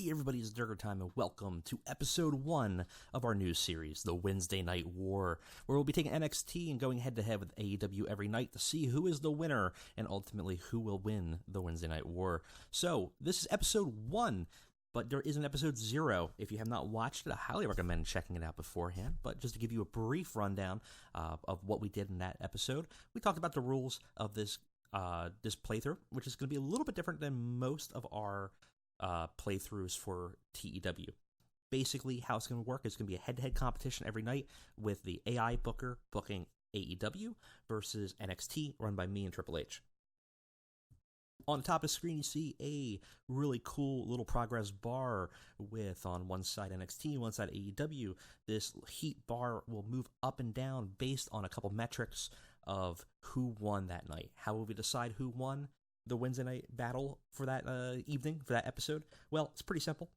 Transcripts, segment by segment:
Hey everybody, it's Durger time, and welcome to episode 1 of our news series, The Wednesday Night War, where we'll be taking NXT and going head-to-head with AEW every night to see who is the winner, and ultimately who will win the Wednesday Night War. So, this is episode 1, but there is an episode 0. If you have not watched it, I highly recommend checking it out beforehand. But just to give you a brief rundown of what we did in that episode, we talked about the rules of this playthrough, which is going to be a little bit different than most of our playthroughs for TEW. Basically, how it's going to work is going to be a head-to-head competition every night with the AI booker booking AEW versus NXT, run by me and Triple H. On the top of the screen, you see a really cool little progress bar with, on one side NXT, one side AEW. This heat bar will move up and down based on a couple metrics of who won that night. How will we decide who won the Wednesday night battle for that evening, for that episode? Well, it's pretty simple.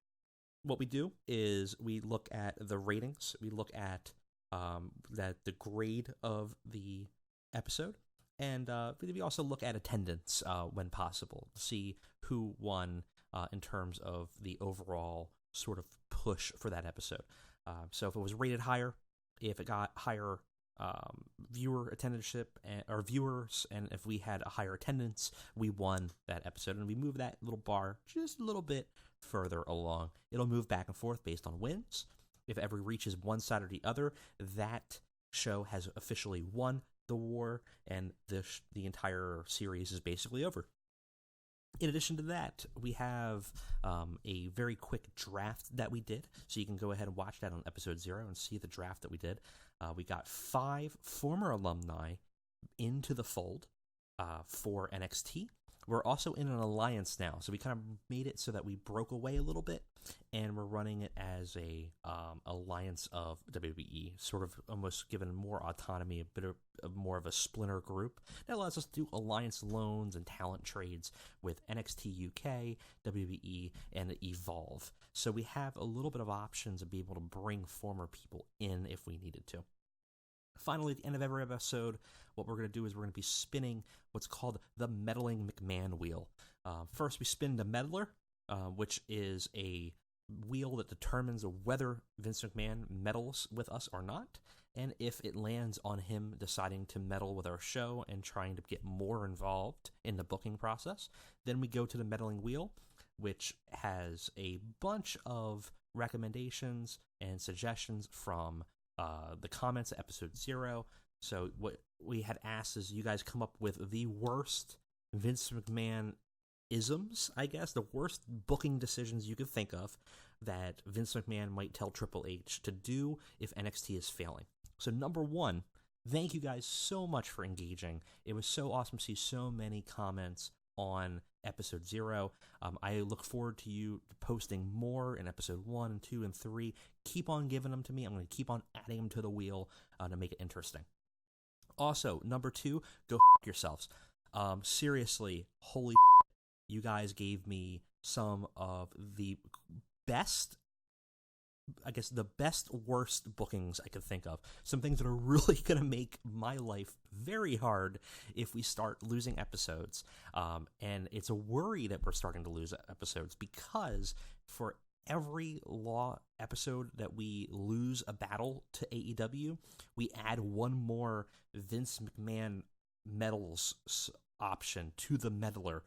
What we do is we look at the ratings, we look at the grade of the episode, and we also look at attendance when possible, to see who won in terms of the overall sort of push for that episode. So if it was rated higher, if it got higher viewer attendance or viewers, and if we had a higher attendance, we won that episode. And we move that little bar just a little bit further along. It'll move back and forth based on wins. If it ever reaches one side or the other, that show has officially won the war, and the entire series is basically over. In addition to that, we have a very quick draft that we did, so you can go ahead and watch that on episode 0 and see the draft that we did. We got 5 former alumni into the fold for NXT. We're also in an alliance now, so we kind of made it so that we broke away a little bit, and we're running it as a alliance of WWE, sort of almost given more autonomy, a bit of more of a splinter group that allows us to do alliance loans and talent trades with NXT UK, WWE, and Evolve. So we have a little bit of options to be able to bring former people in if we needed to. Finally, at the end of every episode, what we're going to do is we're going to be spinning what's called the Meddling McMahon wheel. First, we spin the Meddler, which is a wheel that determines whether Vince McMahon meddles with us or not, and if it lands on him deciding to meddle with our show and trying to get more involved in the booking process. Then we go to the Meddling wheel, which has a bunch of recommendations and suggestions from the comments of episode 0. So what we had asked is you guys come up with the worst Vince McMahon isms, I guess, the worst booking decisions you could think of that Vince McMahon might tell Triple H to do if NXT is failing. So number 1, thank you guys so much for engaging. It was so awesome to see so many comments on episode 0. I look forward to you posting more in episode 1 and 2 and 3. Keep on giving them to me. I'm going to keep on adding them to the wheel to make it interesting. Also, number 2, go f*** yourselves. Seriously, holy you guys gave me some of the best, I guess, the best worst bookings I could think of. Some things that are really going to make my life very hard if we start losing episodes. And it's a worry that we're starting to lose episodes, because for every Law episode that we lose a battle to AEW, we add one more Vince McMahon medals option to the meddler.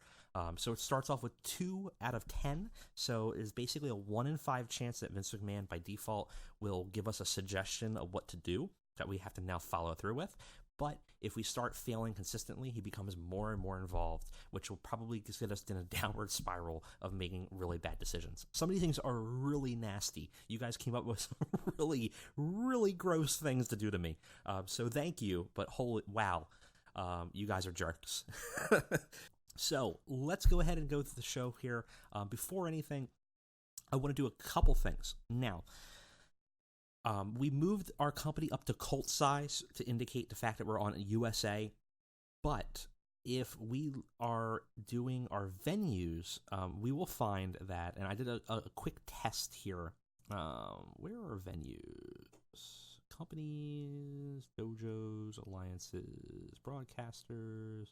So it starts off with 2 out of 10, so it's basically a 1 in 5 chance that Vince McMahon by default will give us a suggestion of what to do that we have to now follow through with. But if we start failing consistently, he becomes more and more involved, which will probably get us in a downward spiral of making really bad decisions. Some of these things are really nasty. You guys came up with some really, really gross things to do to me. So thank you, but holy wow, you guys are jerks. So let's go ahead and go through the show here. Before anything, I want to do a couple things. Now, we moved our company up to cult size to indicate the fact that we're on USA, but if we are doing our venues, we will find that, and I did a quick test here. Where are venues? Companies, dojos, alliances, broadcasters.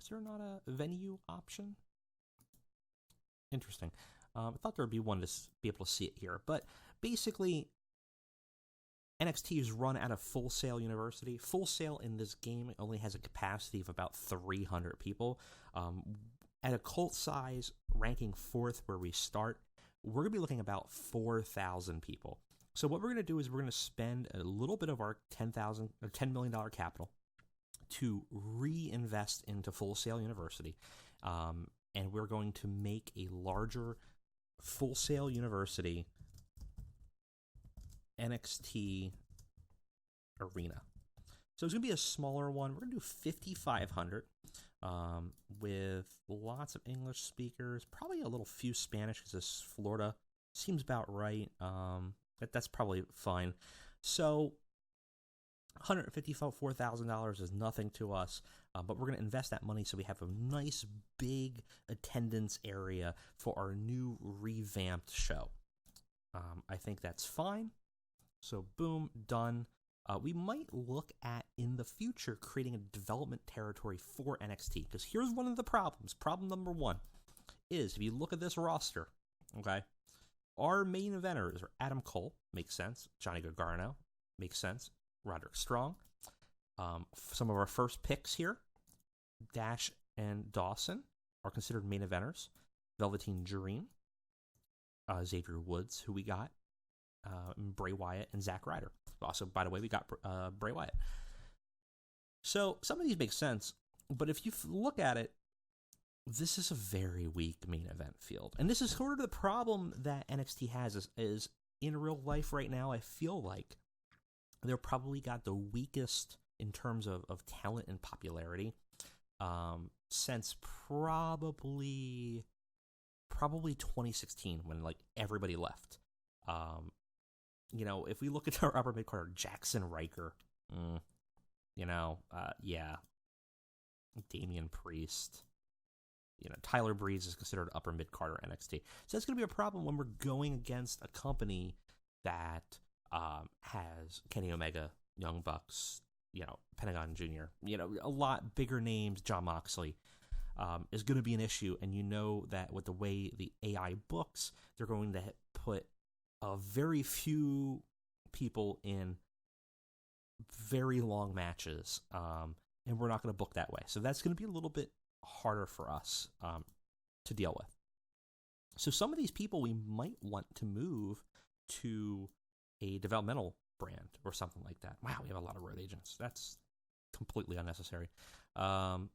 Is there not a venue option? Interesting. I thought there would be one to be able to see it here, but basically, NXT is run out of Full Sail University. Full Sail in this game only has a capacity of about 300 people. At a cult size, ranking 4th where we start, we're going to be looking about 4,000 people. So what we're going to do is we're going to spend a little bit of our $10 million capital to reinvest into Full Sail University. And we're going to make a larger Full Sail University NXT arena. So it's going to be a smaller one. We're going to do 5,500 with lots of English speakers, probably a little few Spanish because it's Florida. Seems about right. That's probably fine. So $154,000 is nothing to us, but we're going to invest that money so we have a nice big attendance area for our new revamped show. I think that's fine. So boom, done. We might look at, in the future, creating a development territory for NXT, because here's one of the problems. Problem number one is, if you look at this roster, okay, our main eventers are Adam Cole, makes sense. Johnny Gargano, makes sense. Roderick Strong. Some of our first picks here, Dash and Dawson, are considered main eventers. Velveteen Dream, Xavier Woods, who we got, Bray Wyatt, and Zack Ryder. Also, by the way, we got Bray Wyatt. So some of these make sense, but if you look at it, this is a very weak main event field. And this is sort of the problem that NXT has is in real life right now, I feel like they're probably got the weakest in terms of talent and popularity since probably 2016 when like everybody left. If we look at our upper mid-card, Jackson Riker, yeah, Damian Priest, Tyler Breeze is considered upper mid-carder NXT. So that's going to be a problem when we're going against a company that has Kenny Omega, Young Bucks, Pentagon Jr., a lot bigger names, John Moxley, is going to be an issue. And you know that with the way the AI books, they're going to put very few people in very long matches, and we're not going to book that way. So that's going to be a little bit harder for us to deal with. So some of these people we might want to move to a developmental brand or something like that. Wow, we have a lot of road agents. That's completely unnecessary. And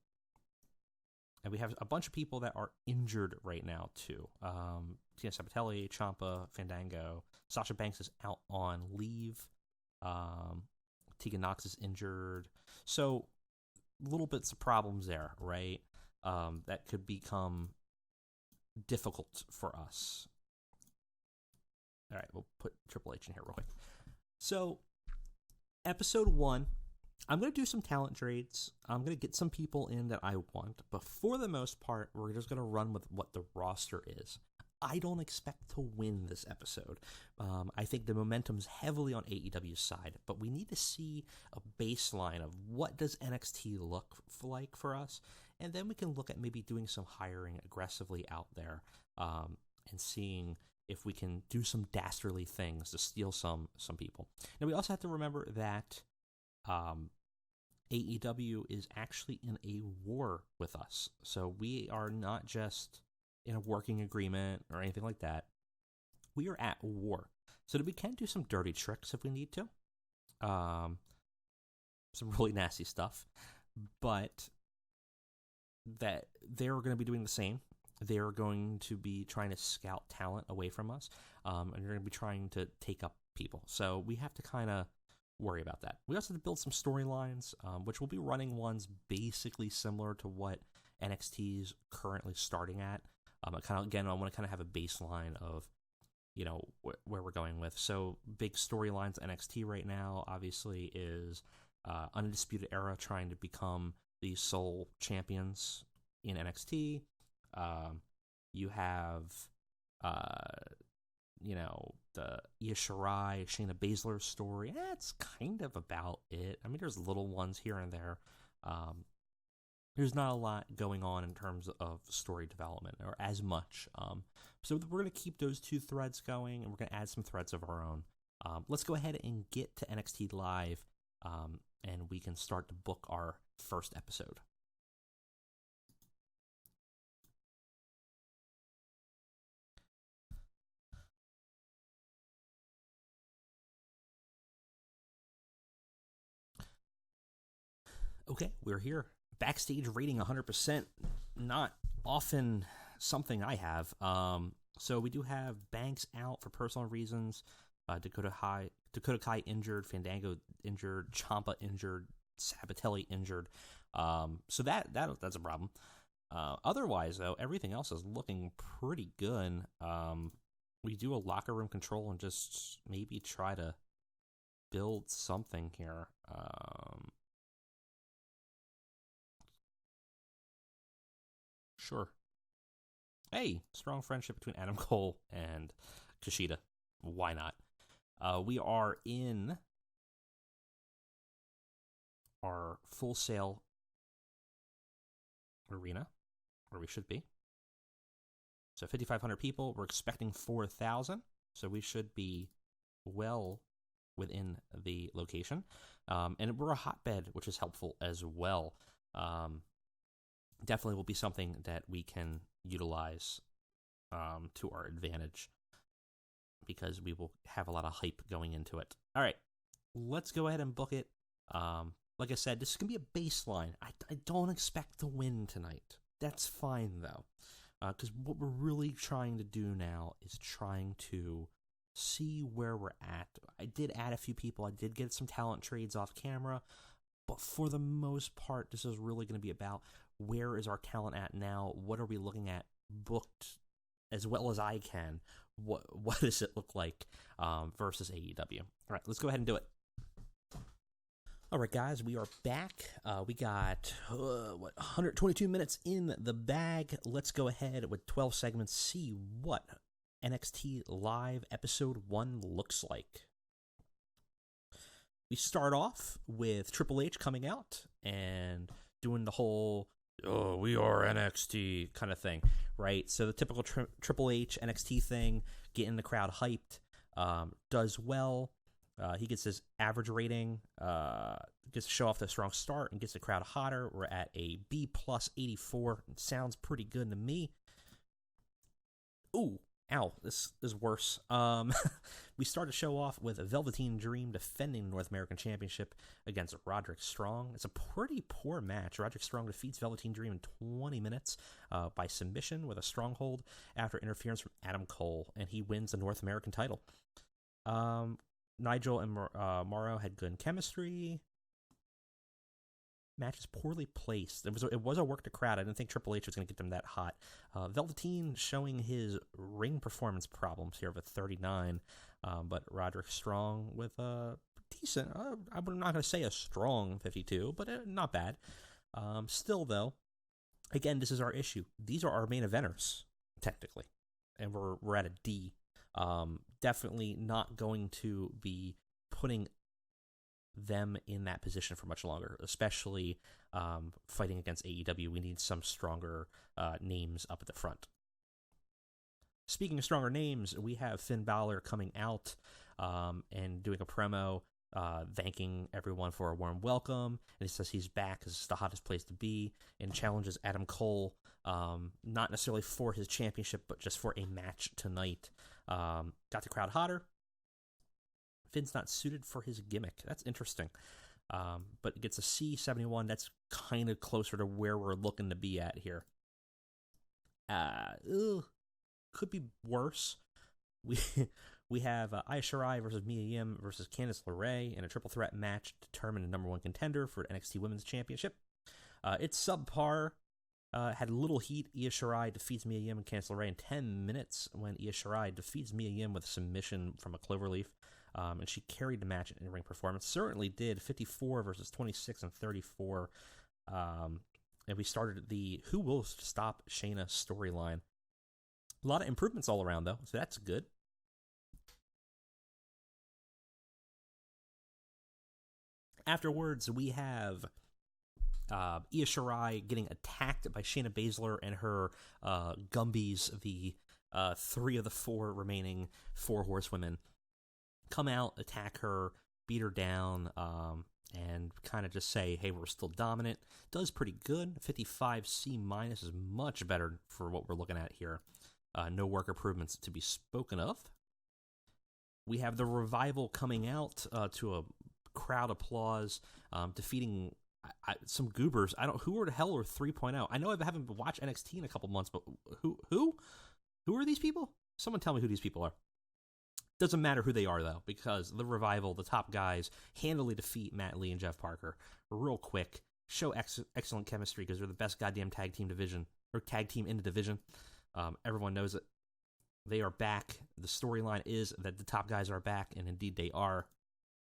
we have a bunch of people that are injured right now, too. Tina Sabatelli, Ciampa, Fandango. Sasha Banks is out on leave. Tegan Nox is injured. So, little bits of problems there, right? That could become difficult for us. All right, we'll put Triple H in here real quick. So, episode 1, I'm going to do some talent trades. I'm going to get some people in that I want. But for the most part, we're just going to run with what the roster is. I don't expect to win this episode. I think the momentum's heavily on AEW's side. But we need to see a baseline of what does NXT look like for us. And then we can look at maybe doing some hiring aggressively out there and seeing if we can do some dastardly things to steal some people. Now, we also have to remember that AEW is actually in a war with us. So we are not just in a working agreement or anything like that. We are at war. So that we can do some dirty tricks if we need to. Some really nasty stuff. But that they're going to be doing the same. They're going to be trying to scout talent away from us. And they're going to be trying to take up people. So we have to kind of worry about that. We also have to build some storylines, which will be running ones basically similar to what NXT's currently starting at. I want to kind of have a baseline of, where we're going with. So big storylines NXT right now, obviously, is Undisputed Era trying to become the sole champions in NXT. You have, the Io Shirai, Shayna Baszler story. That's kind of about it. I mean, there's little ones here and there. there's not a lot going on in terms of story development, or as much. So we're going to keep those two threads going, and we're going to add some threads of our own. Let's go ahead and get to NXT Live, and we can start to book our first episode. Okay, we're here. Backstage rating 100%. Not often something I have. So we do have Banks out for personal reasons. Dakota Kai injured. Fandango injured. Ciampa injured. Sabatelli injured. So that's a problem. Otherwise, though, everything else is looking pretty good. We do a locker room control and just maybe try to build something here. Sure. Hey, strong friendship between Adam Cole and Kushida. Why not? We are in our Full Sail arena, where we should be. So 5,500 people. We're expecting 4,000. So we should be well within the location. And we're a hotbed, which is helpful as well. Definitely will be something that we can utilize to our advantage, because we will have a lot of hype going into it. All right, let's go ahead and book it. Like I said, this is going to be a baseline. I don't expect to win tonight. That's fine, though, because what we're really trying to do now is trying to see where we're at. I did add a few people. I did get some talent trades off camera, but for the most part, this is really going to be about where is our talent at now? What are we looking at booked as well as I can? What does it look like versus AEW? All right, let's go ahead and do it. All right, guys, we are back. We got 122 minutes in the bag. Let's go ahead with 12 segments, see what NXT Live Episode 1 looks like. We start off with Triple H coming out and doing the whole we are NXT kind of thing, right? So the typical Triple H NXT thing, getting the crowd hyped, does well. He gets his average rating, gets to show off the strong start and gets the crowd hotter. We're at a B plus 84. It sounds pretty good to me. Ooh, ow, this is worse. We start to show off with a Velveteen Dream defending the North American Championship against Roderick Strong. It's a pretty poor match. Roderick Strong defeats Velveteen Dream in 20 minutes by submission with a stronghold after interference from Adam Cole, and he wins the North American title. Nigel and Morrow had good chemistry. Match is poorly placed. It was a work to crowd. I didn't think Triple H was going to get them that hot. Velveteen showing his ring performance problems here with 39, but Roderick Strong with a decent, I'm not going to say a strong 52, but not bad. Still, though, again, this is our issue. These are our main eventers, technically, and we're at a D. Definitely not going to be putting them in that position for much longer, especially fighting against AEW. We need some stronger names up at the front. Speaking of stronger names, we have Finn Balor coming out and doing a promo, thanking everyone for a warm welcome, and he says he's back because it's the hottest place to be, and challenges Adam Cole, not necessarily for his championship, but just for a match tonight. Got the crowd hotter. Finn's not suited for his gimmick. That's interesting. But gets a C71. That's kind of closer to where we're looking to be at here. Could be worse. We have Io Shirai versus Mia Yim versus Candice LeRae in a triple threat match to determine the number one contender for NXT Women's Championship. It's subpar. Had little heat. Io Shirai defeats Mia Yim and Candice LeRae in 10 minutes when Io Shirai defeats Mia Yim with a submission from a cloverleaf. And she carried the match in ring performance. Certainly did. 54 versus 26 and 34. And we started the Who Will Stop Shayna storyline. A lot of improvements all around, though, so that's good. Afterwards, we have Io Shirai getting attacked by Shayna Baszler and her Gumbies, the 3 of the 4 remaining 4 horsewomen, come out, attack her, beat her down, and kind of just say, hey, we're still dominant. Does pretty good. 55 C- is much better for what we're looking at here. No work improvements to be spoken of. We have the Revival coming out to a crowd applause, defeating some goobers. Who are the hell are 3.0? I know I haven't watched NXT in a couple months, but who are these people? Someone tell me who these people are. Doesn't matter who they are, though, because the Revival, the top guys, handily defeat Matt Lee and Jeff Parker real quick. Show excellent chemistry because they're the best goddamn tag team in the division. Everyone knows it. They are back. The storyline is that the top guys are back, and indeed they are.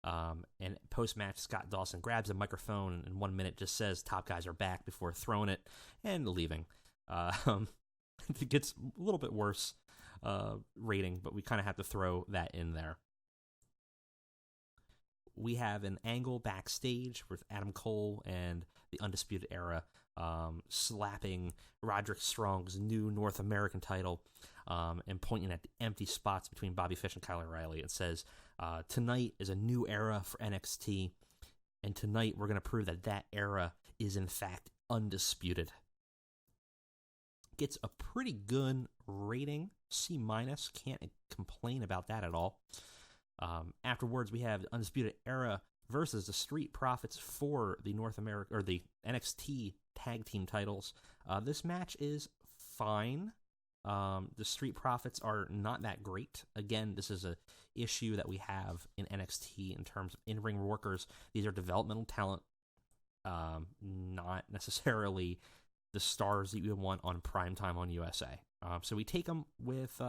And post-match, Scott Dawson grabs a microphone and in 1 minute just says top guys are back before throwing it and leaving. It gets a little bit worse rating, but we kind of have to throw that in there. We have an angle backstage with Adam Cole and the Undisputed Era slapping Roderick Strong's new North American title and pointing at the empty spots between Bobby Fish and Kyle O'Reilly. It says, tonight is a new era for NXT, and tonight we're going to prove that that era is in fact undisputed. Gets a pretty good rating, C-, can't complain about that at all. Afterwards, we have the Undisputed Era versus the Street Profits for the North America or the NXT tag team titles. This match is fine. The Street Profits are not that great. Again, this is a issue that we have in NXT in terms of in-ring workers. These are developmental talent, not necessarily the stars that you want on primetime on USA. So we take them with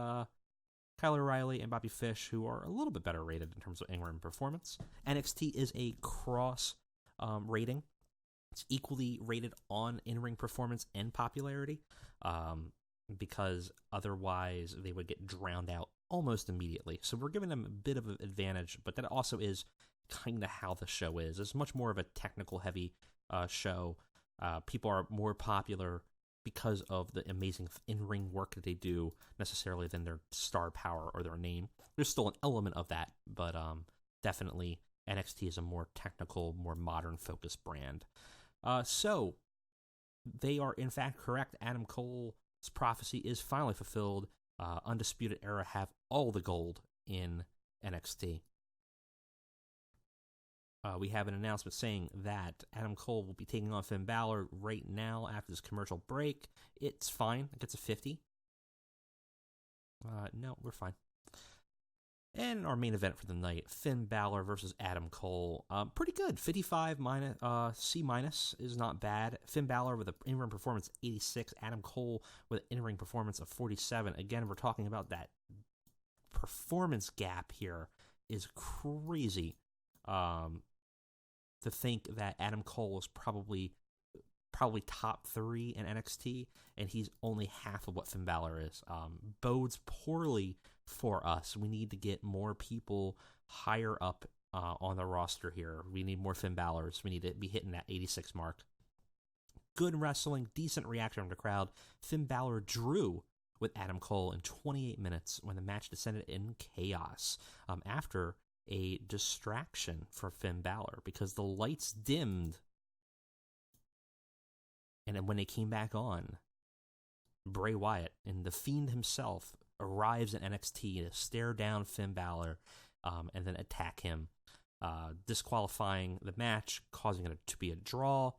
Kyle O'Reilly and Bobby Fish, who are a little bit better rated in terms of in-ring performance. NXT is a cross rating. It's equally rated on in-ring performance and popularity, because otherwise they would get drowned out almost immediately. So we're giving them a bit of an advantage, but that also is kind of how the show is. It's much more of a technical-heavy show. People are more popular because of the amazing in-ring work that they do necessarily than their star power or their name. There's still an element of that, but definitely NXT is a more technical, more modern-focused brand. So they are, in fact, correct. Adam Cole's prophecy is finally fulfilled. Undisputed Era have all the gold in NXT. We have an announcement saying that Adam Cole will be taking on Finn Balor right now after this commercial break. It's fine. It gets a 50. No, we're fine. And our main event for the night, Finn Balor versus Adam Cole. Pretty good. 55 C- is not bad. Finn Balor with an in-ring performance of 86. Adam Cole with an in-ring performance of 47. Again, we're talking about that performance gap here is crazy. To think that Adam Cole is probably top 3 in NXT, and he's only half of what Finn Balor is. Bodes poorly for us. We need to get more people higher up on the roster here. We need more Finn Balors. We need to be hitting that 86 mark. Good wrestling, decent reaction from the crowd. Finn Balor drew with Adam Cole in 28 minutes when the match descended in chaos after a distraction for Finn Balor because the lights dimmed. And then when they came back on, Bray Wyatt and The Fiend himself arrives in NXT to stare down Finn Balor and then attack him, disqualifying the match, causing it to be a draw.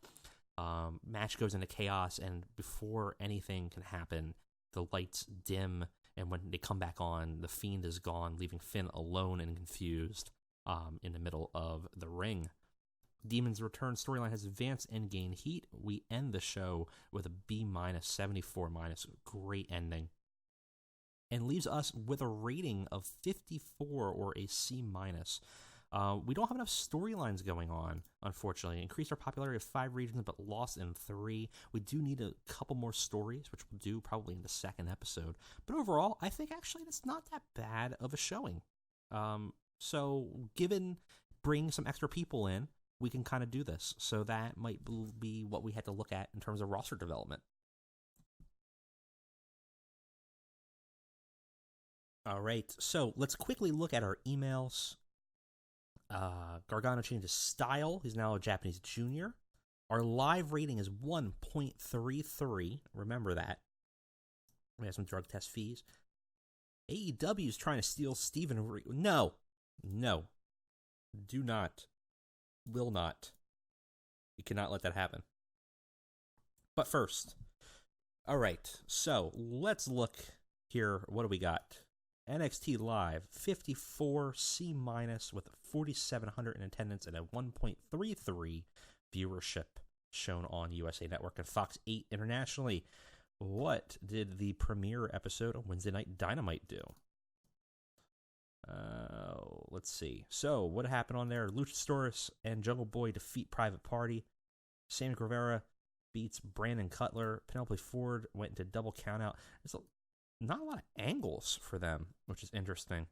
Match goes into chaos, and before anything can happen, the lights dim, and when they come back on, The Fiend is gone, leaving Finn alone and confused in the middle of the ring. Demon's Return storyline has advanced and gained heat. We end the show with a B-, 74-. Great ending. And leaves us with a rating of 54 or a C-. We don't have enough storylines going on, unfortunately. Increased our popularity of 5 regions, but lost in 3. We do need a couple more stories, which we'll do probably in the second episode. But overall, I think actually it's not that bad of a showing. So given bringing some extra people in, we can kind of do this. So that might be what we had to look at in terms of roster development. All right, so let's quickly look at our emails. Gargano changed his style. He's now a Japanese junior. Our live rating is 1.33. Remember that. We have some drug test fees. AEW is trying to steal Steven. No. Do not. Will not. You cannot let that happen. But first. All right. So let's look here. What do we got? NXT Live, 54 C- with 4,700 in attendance and a 1.33 viewership shown on USA Network and Fox 8 internationally. What did the premiere episode of Wednesday Night Dynamite do? Let's see. So, what happened on there? Luchasaurus and Jungle Boy defeat Private Party. Sammy Guevara beats Brandon Cutler. Penelope Ford went into double countout. There's not a lot of angles for them, which is interesting.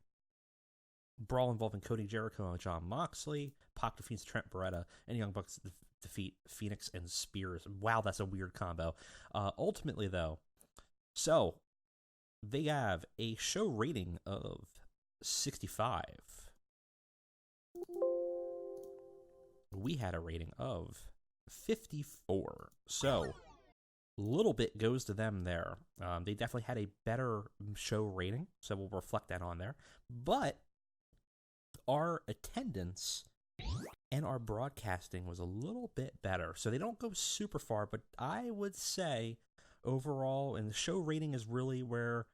Brawl involving Cody Jericho and Jon Moxley. Pac defeats Trent Beretta. And Young Bucks defeat Phoenix and Spears. Wow, that's a weird combo. Ultimately, though, so they have a show rating of 65. We had a rating of 54. So little bit goes to them there. They definitely had a better show rating, so we'll reflect that on there. But our attendance and our broadcasting was a little bit better. So they don't go super far, but I would say overall, and the show rating is really where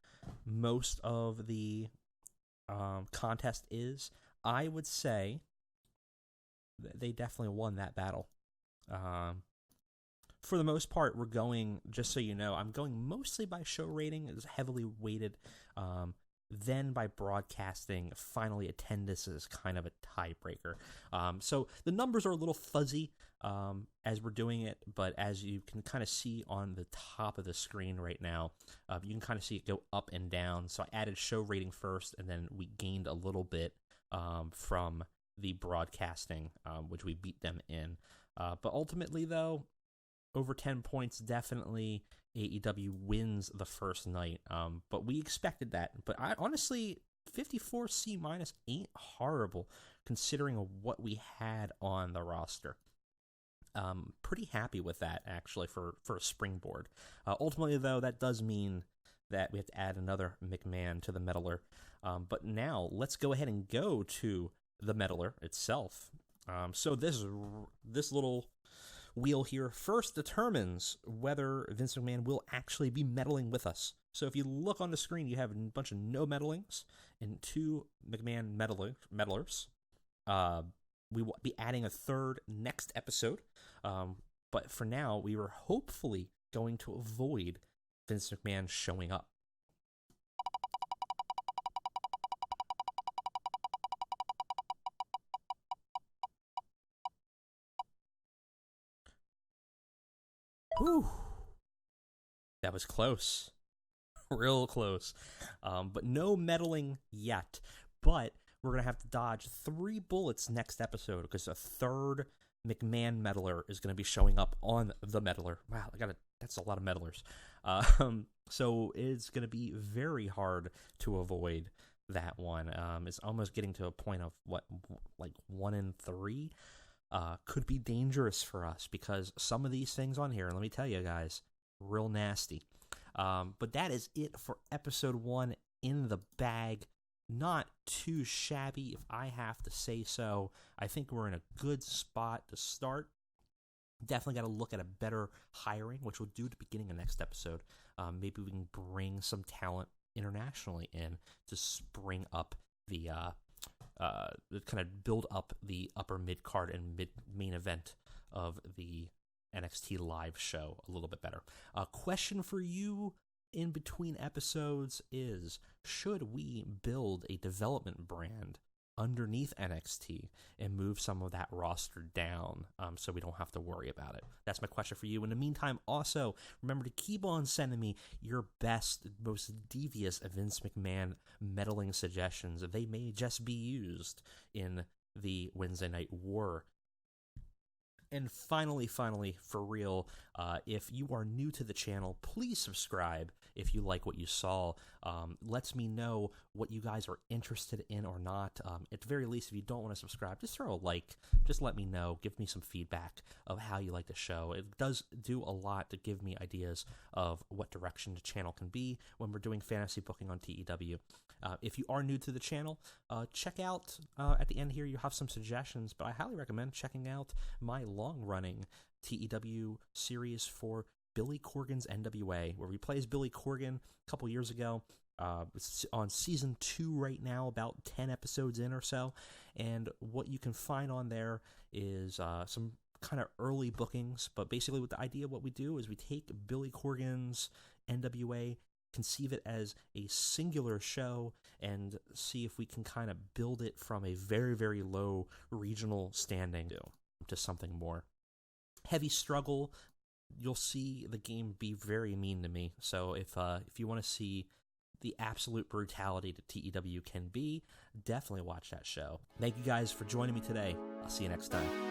most of the contest is, I would say that they definitely won that battle. For the most part, we're going, just so you know, I'm going mostly by show rating. It's heavily weighted. Then by broadcasting, finally attendance is kind of a tiebreaker. So the numbers are a little fuzzy as we're doing it, but as you can kind of see on the top of the screen right now, you can kind of see it go up and down. So I added show rating first, and then we gained a little bit from the broadcasting, which we beat them in. But ultimately, though, over 10 points, definitely AEW wins the first night. But we expected that. But I honestly, 54 C- ain't horrible considering what we had on the roster. Pretty happy with that, actually, for a springboard. Ultimately, though, that does mean that we have to add another McMahon to the Meddler. But now, let's go ahead and go to the Meddler itself. So this little wheel here first determines whether Vince McMahon will actually be meddling with us. So if you look on the screen, you have a bunch of no meddlings and 2 McMahon meddlers. We will be adding a third next episode. But for now, we were hopefully going to avoid Vince McMahon showing up. Whew. That was close. Real close. But no meddling yet. But we're going to have to dodge 3 bullets next episode because a third McMahon meddler is going to be showing up on the Meddler. Wow, that's a lot of meddlers. So it's going to be very hard to avoid that one. It's almost getting to a point of like 1 in 3. Could be dangerous for us because some of these things on here, let me tell you guys, real nasty. But that is it for episode 1 in the bag. Not too shabby, if I have to say so. I think we're in a good spot to start. Definitely got to look at a better hiring, which we'll do at the beginning of next episode. Maybe we can bring some talent internationally in to spring up the kind of build up the upper mid card and main event of the NXT live show a little bit better. A question for you in between episodes is, should we build a development brand underneath NXT and move some of that roster down so we don't have to worry about it? That's my question for you. In the meantime, also, remember to keep on sending me your best, most devious Vince McMahon meddling suggestions. They may just be used in the Wednesday Night War And finally, for real, if you are new to the channel, please subscribe if you like what you saw. Lets me know what you guys are interested in or not. At the very least, if you don't want to subscribe, just throw a like. Just let me know. Give me some feedback of how you like the show. It does do a lot to give me ideas of what direction the channel can be when we're doing fantasy booking on TEW. If you are new to the channel, check out, at the end here, you have some suggestions, but I highly recommend checking out my long-running TEW series for Billy Corgan's NWA, where he plays Billy Corgan a couple years ago. It's on season 2 right now, about 10 episodes in or so, and what you can find on there is some kind of early bookings, but basically with the idea of what we do is we take Billy Corgan's NWA, conceive it as a singular show, and see if we can kind of build it from a very, very low regional standing to something more. Heavy struggle, you'll see the game be very mean to me, so if you want to see the absolute brutality that TEW can be, definitely watch that show. Thank you guys for joining me today. I'll see you next time.